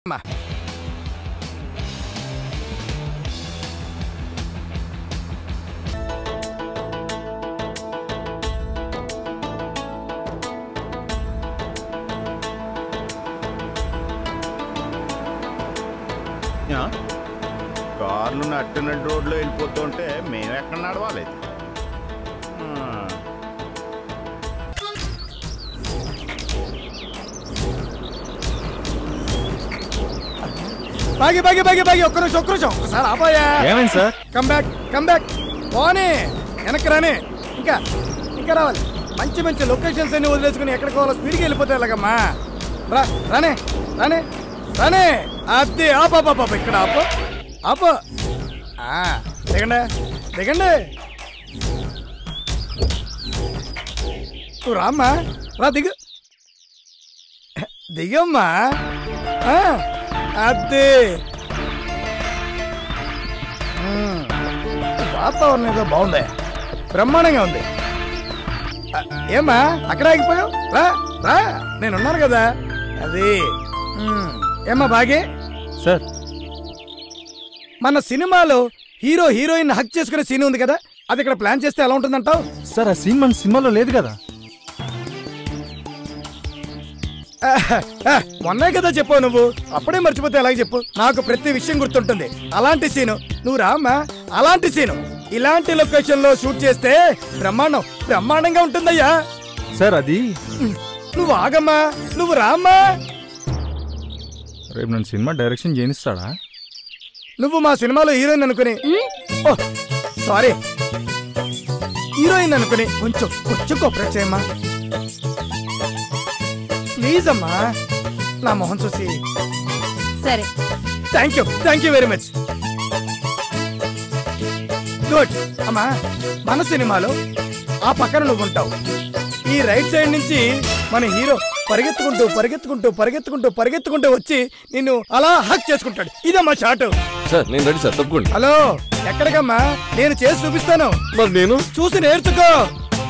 కార్లు నట్టినట్టు రోడ్లో వెళ్ళిపోతుంటే మేము ఎక్కడ నడవాలి? బాగి బాగి బాగి బాగి ఒక్క నిమిషం ఒకసారి ఆపాయా? ఏమైంది సార్? కమ్ బ్యాక్ పోనీ వెనక్కి రాని ఇంకా రావాలి. మంచి మంచి లొకేషన్స్ అన్ని వదిలేసుకుని ఎక్కడికి పోవాలో స్పీడ్కి వెళ్ళిపోతే ఎలాగమ్మా? రానే అది ఆపా ఇక్కడ ఆపు దిగండి నువ్వు రామ్మా రా దిగమ్మా అది వాతావరణం ఏదో బాగుంది, బ్రహ్మాండంగా ఉంది. ఏమ్మా అక్కడ ఆగిపోయావు? రా నేనున్నాను కదా. అది ఏమ్మా బాగే సార్, మన సినిమాలో హీరో హీరోయిన్ హక్ చేసుకునే సీన్ ఉంది కదా, అది ఇక్కడ ప్లాన్ చేస్తే ఎలా ఉంటుందంటావు? సార్ ఆ సీన్ మన సినిమాలో లేదు కదా. మొన్నే కదా చెప్పావు నువ్వు, అప్పుడే మర్చిపోతే ఎలాగ చెప్పు? నాకు ప్రతి విషయం గుర్తుంటుంది. అలాంటి సీను నువ్వు రామ్మా, అలాంటి సీను ఇలాంటి లొకేషన్ లో షూట్ చేస్తే బ్రహ్మాండంగా ఉంటుందయ్యా. సార్ అది నువ్వు ఆగమ్మా, నువ్వు రామ్మా. రేపు నన్ను సినిమా డైరెక్షన్ చేయనిస్తాడా? నువ్వు మా సినిమాలో హీరోయిన్ అనుకుని, సారీ హీరోయిన్ అనుకుని కొంచెం కోఆపరేట్ చేయమ్మా ప్లీజ్ అమ్మా. నా మొహం చూసి సరే. Thank you very much. Good అమ్మా. మన సినిమాలో ఆ పక్కన నువ్వు ఉంటావు, ఈ రైట్ సైడ్ నుంచి మన హీరో పరిగెత్తుకుంటూ వచ్చి నిన్ను అలా హక్ చేసుకుంటాడు. ఇదమ్మా షాట్. సార్ నేను రెడీ సార్, తప్పకుండా. హలో ఎక్కడికమ్మా? నేను చేసి చూపిస్తాను, మరి నేను చూసి నేర్చుకో.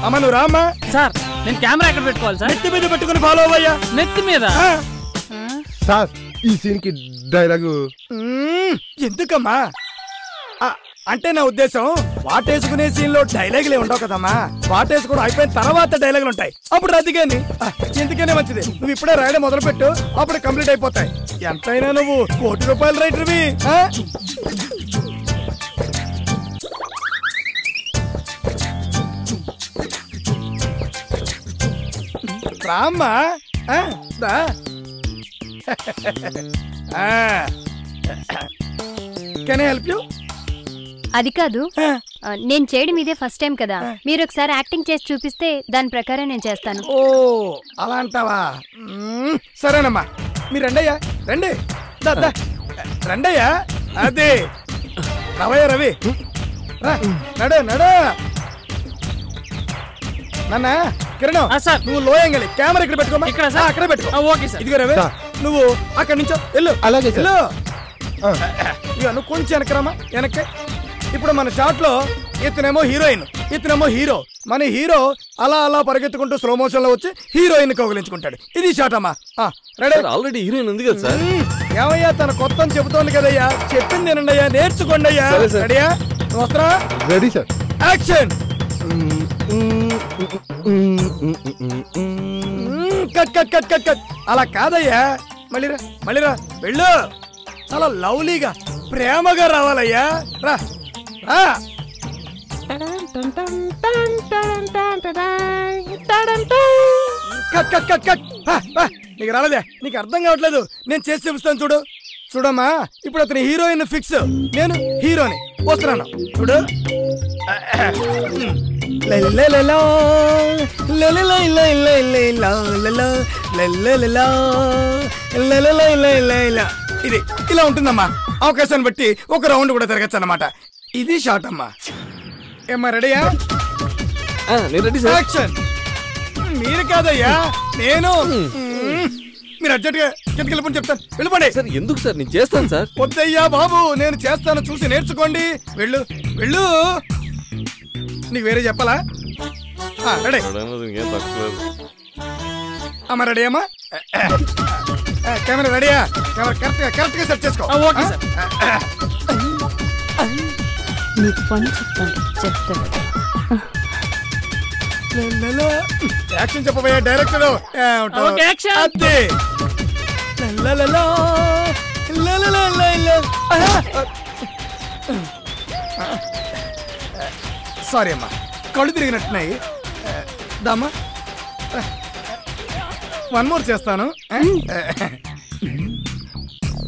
అమ్మ నువ్వు రామ్మా. సార్ నేను కెమెరా ఎక్కడ పెట్టుకోవాలి సార్? నెత్తి మీద పెట్టుకుని ఫాలో అవ్వయ్యా. నెత్తి మీద? సార్ ఈ సీన్ కి డైలాగు ఎందుకమ్మా? అంటే నా ఉద్దేశం వాటేసుకునే సీన్ లో డైలాగులే ఉండవు కదమ్మా. వాటేసుకోవడం అయిపోయిన తర్వాత డైలాగులు ఉంటాయి, అప్పుడు రద్దుగాని. ఎందుకనే మంచిది, నువ్వు ఇప్పుడే రాయడం మొదలు పెట్టు, అప్పుడు కంప్లీట్ అయిపోతాయి. ఎంతైనా నువ్వు ₹1,00,00,000 రైటర్వి. రామ్మా. Can I help you? అది కాదు, నేను చేయడం ఇదే ఫస్ట్ టైం కదా, మీరు ఒకసారి యాక్టింగ్ చేసి చూపిస్తే దాని ప్రకారం నేను చేస్తాను. ఓ అలా అంటావా? సరేనమ్మా, మీరు రండయ్యా, రండి రండయ్యా. అదే రవయ్య రవి, నడు నాన్న. కిరణ్ నువ్వు లోయంగలి కెమెరా ఇక్కడ పెట్టుకోమా. అక్కడ పెట్టుకో. Okay sir. ఇదిగో రవి, నువ్వు అక్కడి నుంచో వెళ్ళు. అలాగే వెళ్ళు. ఇక నువ్వు కొంచెం వెనకరామా, వెనక్కి. ఇప్పుడు మన షాట్ లో ఇతనేమో హీరోయిన్, ఇతనేమో హీరో. మన హీరో అలా పరిగెత్తుకుంటూ స్లో మోషన్ లో వచ్చి హీరోయిన్ కౌగిలించుకుంటాడు. ఇది షాట్ అమ్మా. ఆల్రెడీ హీరోయిన్ ఉంది కదా సార్. ఏమయ్యా తన కొత్త చెబుతోంది కదయ్యా, చెప్పింది నేనండి అయ్యా, నేర్చుకోండి అయ్యా. రెడీయా? నువ్వు వస్తారా? Ready sir. యాక్షన్. కట్. అలా కాదయ్యా, మళ్ళీరా వెళ్ళు. చాలా లవ్లీగా ప్రేమగా రావాలయ్యా. రా. కట్. నీకు రాలేదే, నీకు అర్థం కావట్లేదు. నేను చేసి చూపిస్తాను చూడమ్మా. ఇప్పుడు అతని హీరోయిన్ ఫిక్స్, నేను హీరోని. వస్తున్నాను చూడు. ఇది ఇలా ఉంటుందమ్మా. అవకాశాన్ని బట్టి ఒక రౌండ్ కూడా తిరగచ్చు అన్నమాట. ఇది షాట్ అమ్మా. ఏమ్మా రెడీయా? యాక్షన్. మీరు కాదయ్యా, నేను. మీరు అర్జెంట్గా కిందకి వెళ్ళిపోయి చెప్తాను. వెళ్ళిపోండి సార్. ఎందుకు సార్? నేను చేస్తాను సార్. వద్దయ్యా బాబు, నేను చేస్తాను, చూసి నేర్చుకోండి. వెళ్ళు. నీకు వేరే చెప్పాలా? రెడీ అమ్మ? రెడీ అమ్మా? కెమెరా రెడీయా? కెమెరా కరెక్ట్ గా సెట్ చేసుకో. Okay sir. నీకు పని చెప్తాను. యాక్షన్ చెప్పబోయే డైరెక్టర్. Okay, action. అదే సారీ అమ్మా, కళ్ళు తిరిగినట్టున్నాయి. దామా వన్ మోర్ చేస్తాను.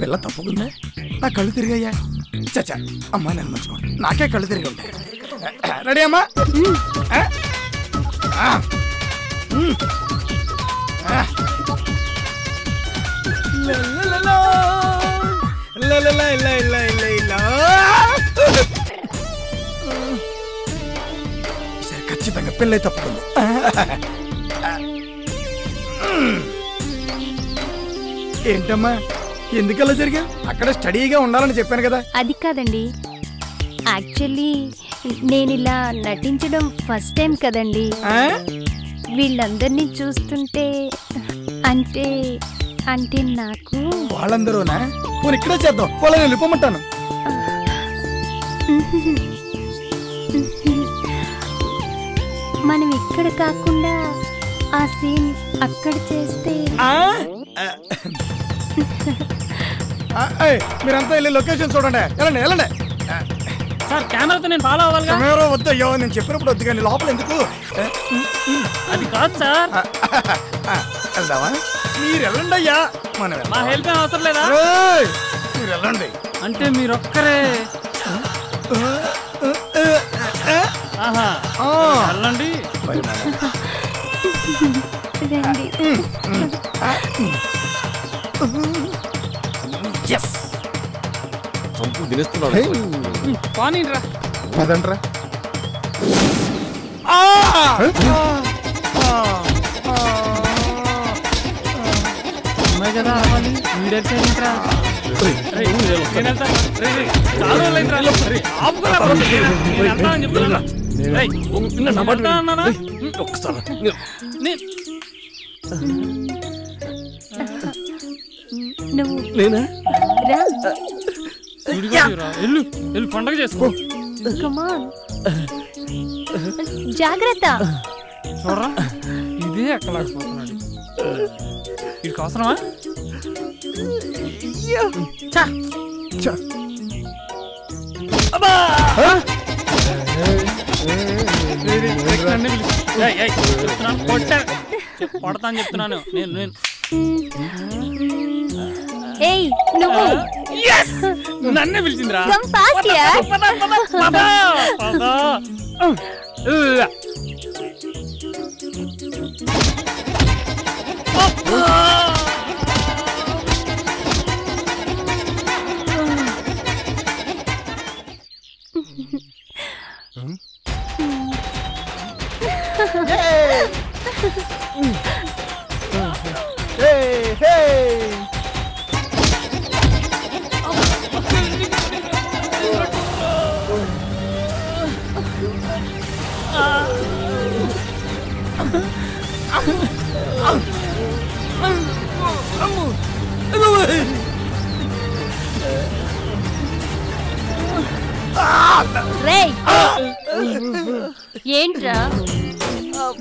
పిల్ల తప్పుకుందా? నా కళ్ళు తిరిగాయ్యా. చచ్చా అమ్మా, నేను మర్చిపోండి, నాకే కళ్ళు తిరిగి ఉంటాయి. రెడీ అమ్మా? ఖచ్చితంగా పిల్ల తప్పుకుంది. ఏంటమ్మా, ఎందుకలా జరిగా? అక్కడ స్టడీగా ఉండాలని చెప్పాను కదా. అది కాదండి, యాక్చువల్లీ నేను ఇలా నటించడం ఫస్ట్ టైం కదండి. వీళ్ళందరినీ చూస్తుంటే అంటే అంటే నాకు వాళ్ళందరూనా? పోనీ ఇక్కడే చేద్దాం, వాళ్ళని వెళ్ళిపోమంటాను. మనం ఇక్కడ కాకుండా ఆ సీన్ అక్కడ చేస్తే. మీరంతా వెళ్ళి లొకేషన్ చూడండి. వెళ్ళండి వెళ్ళండి. సార్ కెమెరాతో నేను ఫాలో అవ్వాలిగా. కెమెరా వద్దయ్యో, నేను చెప్పినప్పుడు వద్దు కానీ లోపల ఎందుకు? అది కాదు సార్. వెళ్దామా? మీరు వెళ్ళండి అయ్యా, మనం మా హెల్ప్ ఏం అవసరం లేదా? మీరు వెళ్ళండి. అంటే మీరొక్కరే? ఆహా, వెళ్ళండి. చంపు తినేస్తున్నాడు. పోనీరా. పదండ్రా. అమ్మాయి కదా అవ్వాలి. వీడెట్రా పండగ చేసుకో. జాగ్రత్త. చూడరా, ఇదే ఎక్కలేకపోతున్నాడు. ఇది అవసరమా? కొడతాను చెప్తున్నాను నేను. నన్నే పిలిచిందిరా. ఏంట్రా,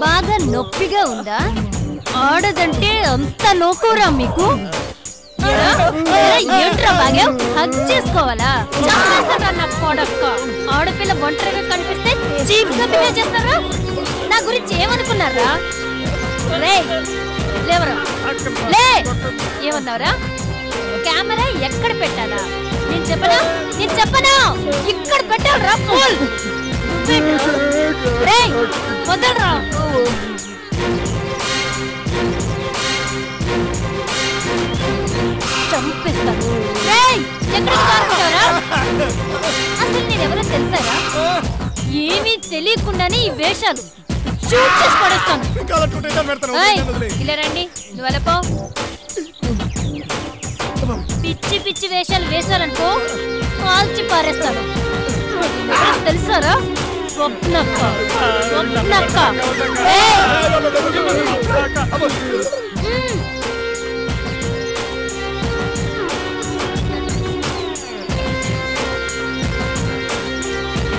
బాగా నొప్పిగా ఉందా? ఆడదంటే అంత నోకురా మీకు? ఏంట్రా బాగా హగ్ చేసుకోవాలా? నా కొడక్క, ఆడపిల్ల ఒంటరిగా కనిపిస్తే చీప్ గా బిహేవ్ చేస్తారా? నా గురించి ఏమనుకున్నారా? లేవరా, లే. ఏమన్నారా? కెమెరా ఎక్కడ పెట్టాలా? నేను చెప్పనా? ఇక్కడ పెట్టాలరా. ఫుల్ వదలరా. చంపిస్తాను. అసలు నేనెవరో తెలుసారా? ఏమీ తెలియకుండానే ఈ వేషాలు షూట్ చేసి పడేస్తాను. ఇలా రండి, నువ్వు వెళ్ళపో. పిచ్చి పిచ్చి వేషాలు వేశారనుకో కాల్చి పారేస్తాను. తెలుసారా? స్వప్నక్క.